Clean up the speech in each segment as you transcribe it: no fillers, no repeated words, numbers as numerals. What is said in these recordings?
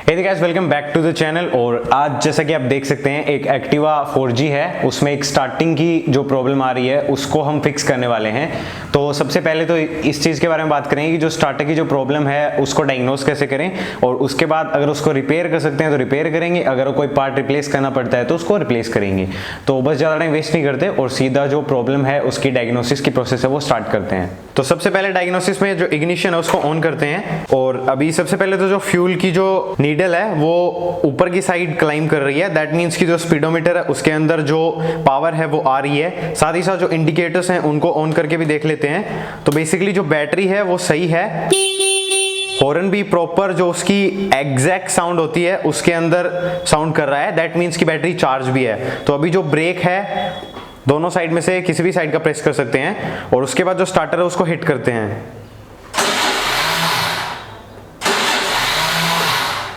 Hey guys, welcome back to the channel. और आज जैसा कि आप देख सकते हैं एक एक्टिवा 4G है, उसमें एक स्टार्टिंग की जो प्रॉब्लम आ रही है उसको हम फिक्स करने वाले हैं। तो सबसे पहले तो इस चीज़ के बारे में बात करेंगे कि जो स्टार्टर की जो प्रॉब्लम है उसको डायग्नोस कैसे करें, और उसके बाद अगर उसको रिपेयर कर सकते हैं तो रिपेयर करेंगे, अगर कोई पार्ट रिप्लेस करना पड़ता है तो उसको रिप्लेस करेंगे। तो बस ज़्यादा टाइम वेस्ट नहीं करते और सीधा जो प्रॉब्लम है उसकी डायग्नोसिस की प्रोसेस है वो स्टार्ट करते हैं। तो सबसे पहले डायग्नोसिस में जो इग्निशन है उसको ऑन करते हैं, और अभी सबसे पहले तो जो फ्यूल की जो नीडल है वो ऊपर की साइड क्लाइंब कर रही है। दैट मीन्स कि जो स्पीडोमीटर है उसके अंदर जो पावर है वो आ रही है। साथ ही साथ जो इंडिकेटर्स हैं उनको ऑन करके भी देख लेते हैं। तो बेसिकली जो बैटरी है वो सही है, हॉर्न भी प्रॉपर जो उसकी एग्जैक्ट साउंड होती है उसके अंदर साउंड कर रहा है। दैट मीन्स कि बैटरी चार्ज भी है। तो अभी जो ब्रेक है दोनों साइड में से किसी भी साइड का प्रेस कर सकते हैं, और उसके बाद जो स्टार्टर है उसको हिट करते हैं।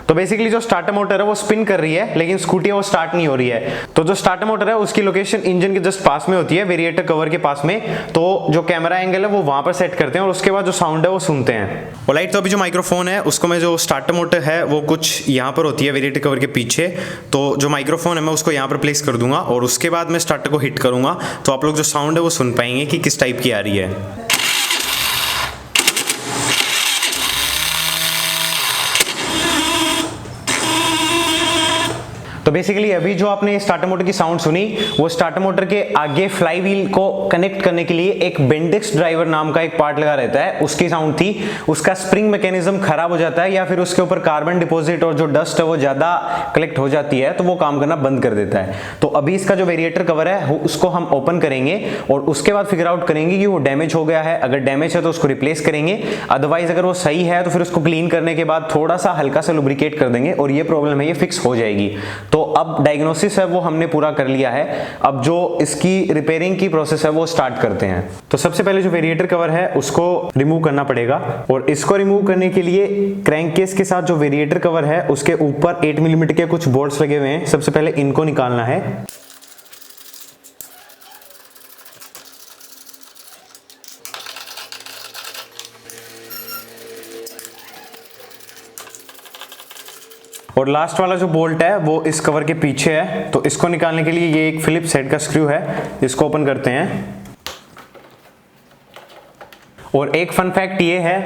तो बेसिकली जो स्टार्टर मोटर है वो स्पिन कर रही है, लेकिन स्कूटी वो स्टार्ट नहीं हो रही है। तो जो स्टार्टर मोटर है उसकी लोकेशन इंजन के जस्ट पास में होती है, वेरिएटर कवर के पास में। तो जो कैमरा एंगल है वो वहां पर सेट करते हैं और उसके बाद जो साउंड है वो सुनते हैं। ऑलराइट, तो अभी जो माइक्रोफोन है उसको मैं जो स्टार्टर मोटर है वो कुछ यहाँ पर होती है वेरिएटर कवर के पीछे। तो जो माइक्रोफोन है मैं उसको यहाँ पर प्लेस कर दूंगा और उसके बाद मैं स्टार्टर को हिट करूंगा, तो आप लोग जो साउंड है वो सुन पाएंगे कि किस टाइप की आ रही है। तो बेसिकली अभी जो आपने स्टार्टर मोटर की साउंड सुनी वो स्टार्टर मोटर के आगे फ्लाई व्हील को कनेक्ट करने के लिए एक बेंडिक्स ड्राइवर नाम का एक पार्ट लगा रहता है, उसकी साउंड थी। उसका स्प्रिंग मैकेनिज्म खराब हो जाता है या फिर उसके ऊपर कार्बन डिपॉजिट और जो डस्ट है वो ज्यादा कलेक्ट हो जाती है तो वो काम करना बंद कर देता है। तो अभी इसका जो वेरिएटर कवर है उसको हम ओपन करेंगे और उसके बाद फिगर आउट करेंगे कि वो डैमेज हो गया है। अगर डैमेज है तो उसको रिप्लेस करेंगे, अदरवाइज अगर वो सही है तो फिर उसको क्लीन करने के बाद थोड़ा सा हल्का सा लुब्रिकेट कर देंगे और ये प्रॉब्लम है ये फिक्स हो जाएगी। तो अब डायग्नोसिस है वो हमने पूरा कर लिया है। अब जो इसकी रिपेयरिंग की प्रोसेस है वो स्टार्ट करते हैं। तो सबसे पहले जो वेरिएटर कवर है उसको रिमूव करना पड़ेगा, और इसको रिमूव करने के लिए क्रैंक केस के साथ जो वेरिएटर कवर है उसके ऊपर 8 मिलीमीटर के कुछ बोल्ट्स लगे हुए हैं। सबसे पहले इनको निकालना है। और लास्ट वाला जो बोल्ट है वो इस कवर के पीछे है, तो इसको निकालने के लिए ये एक फिलिप्स हेड का स्क्रू है, इसको ओपन करते हैं। और एक फन फैक्ट ये है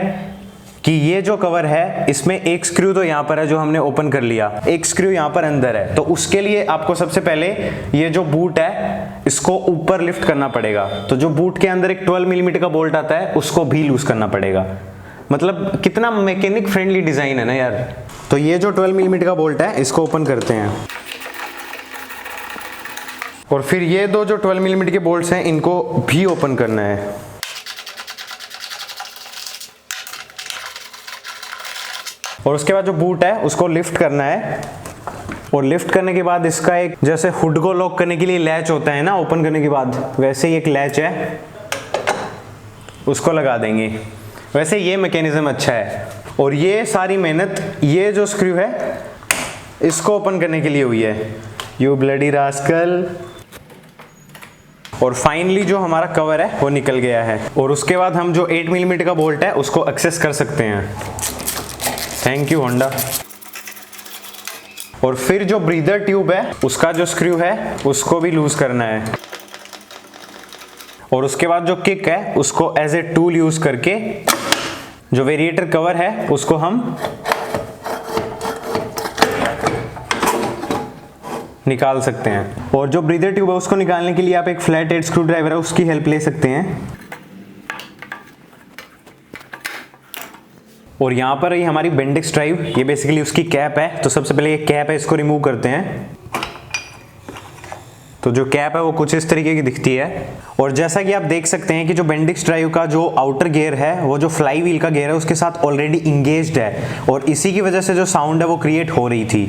कि ये जो कवर है इसमें एक स्क्रू तो यहाँ पर है जो हमने ओपन कर लिया, एक स्क्रू यहाँ पर अंदर है। तो उसके लिए आपको सबसे पहले ये जो बूट है इसको ऊपर लिफ्ट करना पड़ेगा। तो जो बूट के अंदर एक 12 मिलीमीटर का बोल्ट आता है उसको भी लूज करना पड़ेगा। मतलब कितना मैकेनिक फ्रेंडली डिजाइन है ना यार। तो ये जो 12 मिलीमीटर का बोल्ट है इसको ओपन करते हैं, और फिर ये दो जो 12 मिलीमीटर के बोल्ट्स हैं इनको भी ओपन करना है। और उसके बाद जो बूट है उसको लिफ्ट करना है, और लिफ्ट करने के बाद इसका एक जैसे हुड को लॉक करने के लिए लैच होता है ना ओपन करने के बाद, वैसे ही एक लैच है उसको लगा देंगे। वैसे ये मैकेनिज्म अच्छा है। और ये सारी मेहनत ये जो स्क्रू है इसको ओपन करने के लिए हुई है। You bloody rascal. और फाइनली जो हमारा कवर है वो निकल गया है, और उसके बाद हम जो 8 मिलीमीटर का बोल्ट है उसको एक्सेस कर सकते हैं। Thank you Honda. और फिर जो ब्रीदर ट्यूब है उसका जो स्क्रू है उसको भी लूज करना है, और उसके बाद जो किक है उसको एज ए टूल यूज करके जो वेरिएटर कवर है उसको हम निकाल सकते हैं। और जो ब्रीदर ट्यूब है उसको निकालने के लिए आप एक फ्लैट हेड स्क्रू ड्राइवर है उसकी हेल्प ले सकते हैं। और यहाँ पर ये हमारी बेंडिक्स ड्राइव, ये बेसिकली उसकी कैप है। तो सबसे पहले ये कैप है इसको रिमूव करते हैं। तो जो कैप है वो कुछ इस तरीके की दिखती है। और जैसा कि आप देख सकते हैं कि जो बेंडिक्स ड्राइव का जो आउटर गियर है वो जो फ्लाई व्हील का गियर है उसके साथ ऑलरेडी इंगेज्ड है, और इसी की वजह से जो साउंड है वो क्रिएट हो रही थी।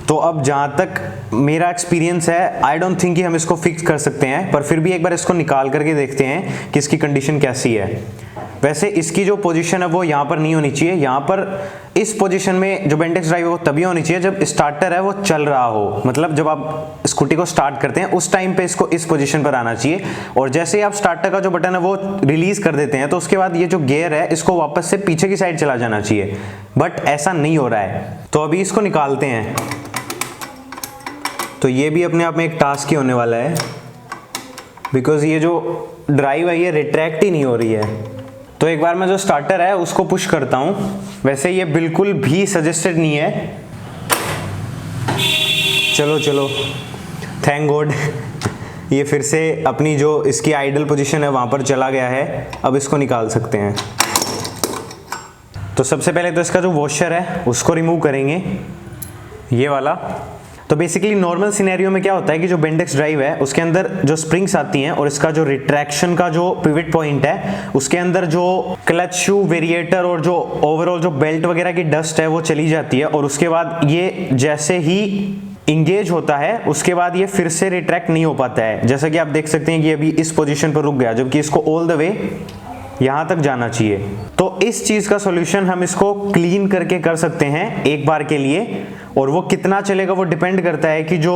तो अब जहाँ तक मेरा एक्सपीरियंस है आई डोंट थिंक कि हम इसको फिक्स कर सकते हैं, पर फिर भी एक बार इसको निकाल करके देखते हैं कि इसकी कंडीशन कैसी है। वैसे इसकी जो पोजीशन है वो यहाँ पर नहीं होनी चाहिए, यहाँ पर इस पोजीशन में जो बेंटेक्स ड्राइव है वो तभी होनी चाहिए जब स्टार्टर है वो चल रहा हो, मतलब जब आप स्कूटी को स्टार्ट करते हैं उस टाइम पे इसको इस पोजीशन पर आना चाहिए। और जैसे ही आप स्टार्टर का जो बटन है वो रिलीज कर देते हैं तो उसके बाद ये जो गियर है इसको वापस से पीछे की साइड चला जाना चाहिए, बट ऐसा नहीं हो रहा है। तो अभी इसको निकालते हैं। तो ये भी अपने आप में एक टास्क ही होने वाला है, बिकॉज ये जो ड्राइव है ये रिट्रैक्ट ही नहीं हो रही है। तो एक बार मैं जो स्टार्टर है उसको पुश करता हूं। वैसे ये बिल्कुल भी सजेस्टेड नहीं है। चलो चलो, थैंक गॉड ये फिर से अपनी जो इसकी आइडल पोजीशन है वहां पर चला गया है। अब इसको निकाल सकते हैं। तो सबसे पहले तो इसका जो वॉशर है उसको रिमूव करेंगे, ये वाला। तो बेसिकली नॉर्मल सिनेरियो में क्या होता है कि जो बेंटेक्स ड्राइव है उसके अंदर जो स्प्रिंग्स आती हैं और इसका जो रिट्रैक्शन का जो पिवट पॉइंट है उसके अंदर जो क्लच शू, वेरिएटर और जो ओवरऑल जो बेल्ट वगैरह की डस्ट है वो चली जाती है। और उसके बाद ये जैसे ही इंगेज होता है उसके बाद ये फिर से रिट्रैक्ट नहीं हो पाता है। जैसा कि आप देख सकते हैं कि अभी इस पोजीशन पर रुक गया, जबकि इसको ऑल द वे यहां तक जाना चाहिए। तो इस चीज का सॉल्यूशन हम इसको क्लीन करके कर सकते हैं एक बार के लिए, और वो कितना चलेगा वो डिपेंड करता है कि जो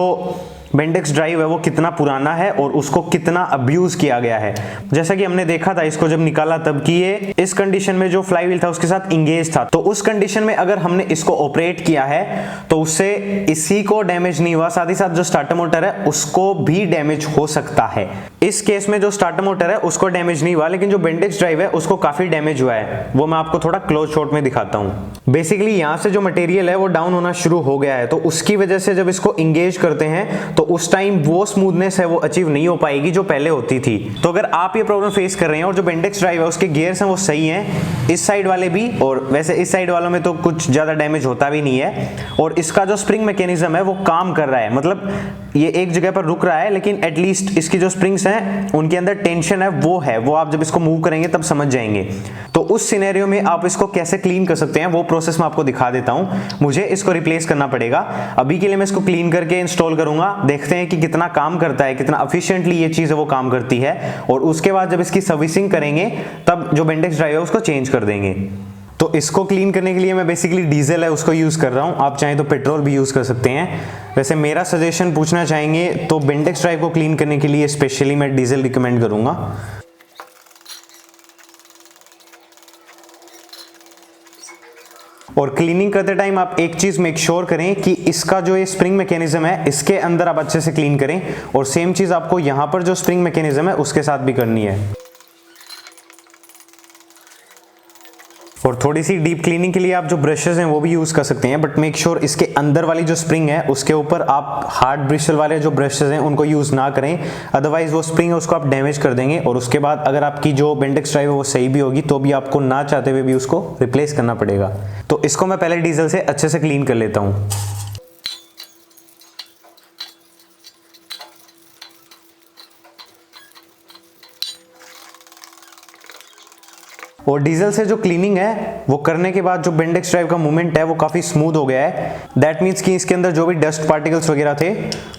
बेंटेक्स ड्राइव है वो कितना पुराना है और उसको कितना अब्यूज किया गया है। जैसा कि हमने देखा था इसको जब निकाला तब कि ये इस कंडीशन में जो फ्लाईव्हील था उसके साथ इंगेज था। तो उस कंडीशन में अगर हमने इसको ऑपरेट किया है तो उससे इसी को डैमेज नहीं हुआ, साथ ही साथ जो स्टार्टर मोटर है उसको भी डैमेज हो सकता है। इस केस में जो स्टार्टर मोटर है उसको डैमेज नहीं हुआ, लेकिन जो बेंटेक्स ड्राइव है उसको काफी डैमेज हुआ है। वो मैं आपको थोड़ा क्लोज शॉट में दिखाता हूं। बेसिकली यहां से जो मटेरियल है वो डाउन होना शुरू हो गया है, तो उसकी वजह से जब इसको इंगेज करते हैं तो उस टाइम वो स्मूथनेस है वो अचीव नहीं हो पाएगी जो पहले होती थी। तो अगर आप ये प्रॉब्लम फेस कर रहे हैं और जो बेंटेक्स ड्राइव है उसके गियर्स हैं वो सही हैं, इस साइड वाले भी, और वैसे इस साइड वालों में तो कुछ ज्यादा डैमेज होता भी नहीं है, और इसका जो स्प्रिंग मैकेनिज्म है वो काम कर रहा है, मतलब ये एक जगह पर रुक रहा है लेकिन एटलीस्ट इसकी जो स्प्रिंग्स हैं उनके अंदर टेंशन है वो आप जब इसको मूव करेंगे तब समझ जाएंगे। तो उस सिनेरियो में आप इसको कैसे क्लीन कर सकते हैं वो प्रोसेस मैं आपको दिखा देता हूं। मुझे इसको रिप्लेस करना पड़ेगा। अभी के लिए मैं इसको क्लीन करके इंस्टॉल करूंगा, देखते हैं कि कितना काम करता है, कितना एफिशिएंटली ये चीज है वो काम करती है, और उसके बाद जब इसकी सर्विसिंग करेंगे तब जो बेंटेक्स ड्राइव है उसको चेंज कर देंगे। तो इसको क्लीन करने के लिए मैं बेसिकली डीजल है उसको यूज कर रहा हूं, आप चाहें तो पेट्रोल भी यूज कर सकते हैं। वैसे मेरा सजेशन पूछना चाहेंगे तो बेंटेक्स ड्राइव को क्लीन करने के लिए स्पेशली मैं डीजल रिकमेंड करूंगा। और क्लीनिंग करते टाइम आप एक चीज मेक श्योर करें कि इसका जो ये स्प्रिंग मैकेनिज्म है इसके अंदर आप अच्छे से क्लीन करें, और सेम चीज आपको यहां पर जो स्प्रिंग मैकेनिज्म है उसके साथ भी करनी है। और थोड़ी सी डीप क्लीनिंग के लिए आप जो ब्रशेस हैं वो भी यूज कर सकते हैं, बट मेक श्योर इसके अंदर वाली जो स्प्रिंग है उसके ऊपर आप हार्ड ब्रिस्टल वाले जो ब्रशेस हैं उनको यूज ना करें, अदरवाइज वो स्प्रिंग है उसको आप डैमेज कर देंगे। और उसके बाद अगर आपकी जो बेंटेक्स ड्राइव है वो सही भी होगी तो भी आपको ना चाहते हुए भी उसको रिप्लेस करना पड़ेगा। तो इसको मैं पहले डीजल से अच्छे से क्लीन कर लेता हूँ। और डीजल से जो क्लीनिंग है वो करने के बाद जो बेंटेक्स ड्राइव का मूवमेंट है वो काफ़ी स्मूथ हो गया है। दैट मीन्स कि इसके अंदर जो भी डस्ट पार्टिकल्स वगैरह थे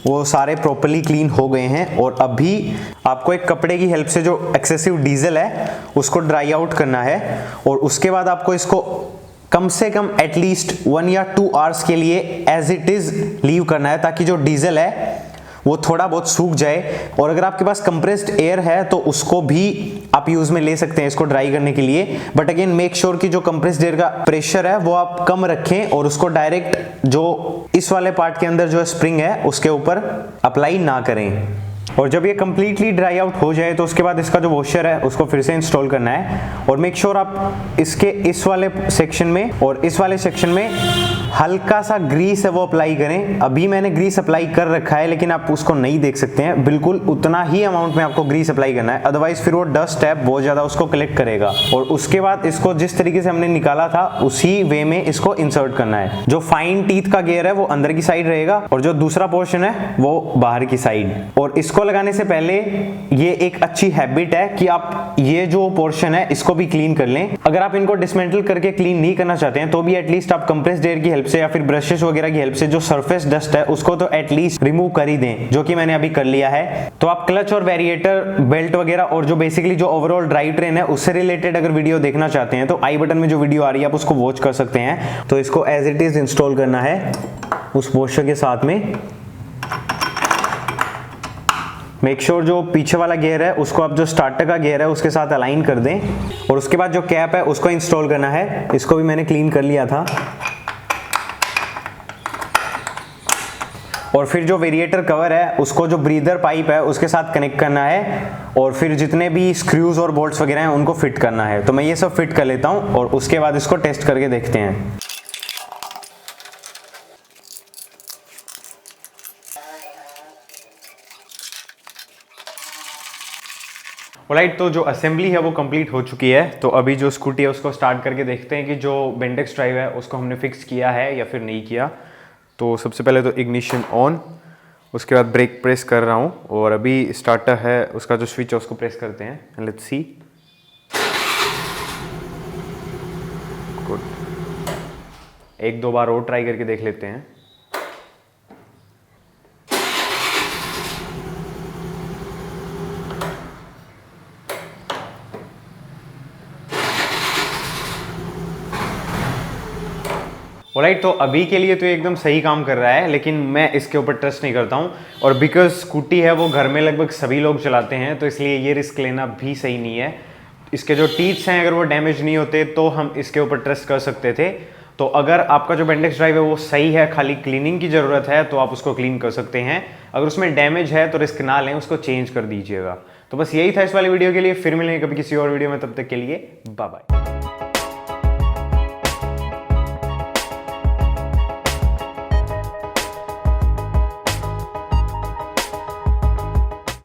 वो सारे प्रॉपर्ली क्लीन हो गए हैं। और अभी आपको एक कपड़े की हेल्प से जो एक्सेसिव डीजल है उसको ड्राई आउट करना है, और उसके बाद आपको इसको कम से कम एटलीस्ट 1 या 2 आवर्स के लिए एज इट इज लीव करना है, ताकि जो डीजल है वो थोड़ा बहुत सूख जाए। और अगर आपके पास कंप्रेस्ड एयर है तो उसको भी आप यूज में ले सकते हैं इसको ड्राई करने के लिए, बट अगेन मेक श्योर कि जो कंप्रेस्ड एयर का प्रेशर है वो आप कम रखें और उसको डायरेक्ट जो इस वाले पार्ट के अंदर जो स्प्रिंग है उसके ऊपर अप्लाई ना करें। और जब ये कंप्लीटली ड्राई आउट हो जाए तो उसके बाद इसका जो वॉशर है उसको फिर से इंस्टॉल करना है, और मेक श्योर आप इसके इस वाले सेक्शन में और इस वाले सेक्शन में हल्का सा ग्रीस है वो अप्लाई करें। अभी मैंने ग्रीस अप्लाई कर रखा है लेकिन आप उसको नहीं देख सकते हैं, बिल्कुल उतना ही अमाउंट में आपको ग्रीस अप्लाई करना है, अदरवाइज फिर वो डस्ट है बहुत ज्यादा उसको कलेक्ट करेगा। और उसके बाद इसको जिस तरीके से हमने निकाला था उसी वे में इसको इंसर्ट करना है। जो फाइन टीथ का गियर है वो अंदर की साइड रहेगा और जो दूसरा पोर्शन है वो बाहर की साइड। और इसको लगाने से पहले ये एक अच्छी हैबिट है कि आप ये जो पोर्शन है इसको भी क्लीन कर लें। अगर आप इनको डिसमेंटल करके क्लीन नहीं करना चाहते हैं तो भी एटलीस्ट आप कंप्रेस्ड एयर की हेल्प से या फिर ब्रशेस वगैरह की हेल्प से जो सरफेस डस्ट है उसको तो एटलीस्ट रिमूव कर ही दें, जो कि मैंने अभी कर लिया है। तो आप क्लच और वेरिएटर, बेल्ट वगैरह और जो बेसिकली जो ओवरऑल ड्राइव ट्रेन है उससे रिलेटेड अगर वीडियो देखना चाहते हैं तो आई बटन में जो वीडियो आ रही है आप उसको वॉच कर सकते हैं। तो इसको एज इट इज इंस्टॉल करना है उस वॉशर के साथ में। मेक श्योर जो पीछे वाला गियर है उसको आप जो स्टार्टर का गियर है उसके साथ अलाइन कर दें, और उसके बाद जो कैप है उसको इंस्टॉल करना है। इसको भी मैंने क्लीन कर लिया था। और फिर जो वेरिएटर कवर है उसको जो ब्रीदर पाइप है उसके साथ कनेक्ट करना है, और फिर जितने भी स्क्रूज और बोल्ट्स वगैरह हैं उनको फिट करना है। तो मैं ये सब फिट कर लेता हूं और उसके बाद इसको टेस्ट करके देखते हैं। ऑलराइट, तो जो असेंबली है वो कंप्लीट हो चुकी है। तो अभी जो स्कूटी है उसको स्टार्ट करके देखते हैं कि जो बेंडेक्स ड्राइव है उसको हमने फिक्स किया है या फिर नहीं किया। तो सबसे पहले तो इग्निशन ऑन, उसके बाद ब्रेक प्रेस कर रहा हूँ, और अभी स्टार्टर है उसका जो स्विच है उसको प्रेस करते हैं। Let's see. गुड, एक दो बार और ट्राई करके देख लेते हैं। ऑलराइट, तो अभी के लिए तो ये एकदम सही काम कर रहा है, लेकिन मैं इसके ऊपर ट्रस्ट नहीं करता हूँ। और बिकॉज स्कूटी है वो घर में लगभग सभी लोग चलाते हैं, तो इसलिए ये रिस्क लेना भी सही नहीं है। इसके जो टीथ्स हैं अगर वो डैमेज नहीं होते तो हम इसके ऊपर ट्रस्ट कर सकते थे। तो अगर आपका जो बेंडेक्स ड्राइव है वो सही है, खाली क्लीनिंग की ज़रूरत है, तो आप उसको क्लीन कर सकते हैं। अगर उसमें डैमेज है तो रिस्क ना लें, उसको चेंज कर दीजिएगा। तो बस यही था इस वाली वीडियो के लिए। फिर मिलेंगे कभी किसी और वीडियो में, तब तक के लिए बाय बाय।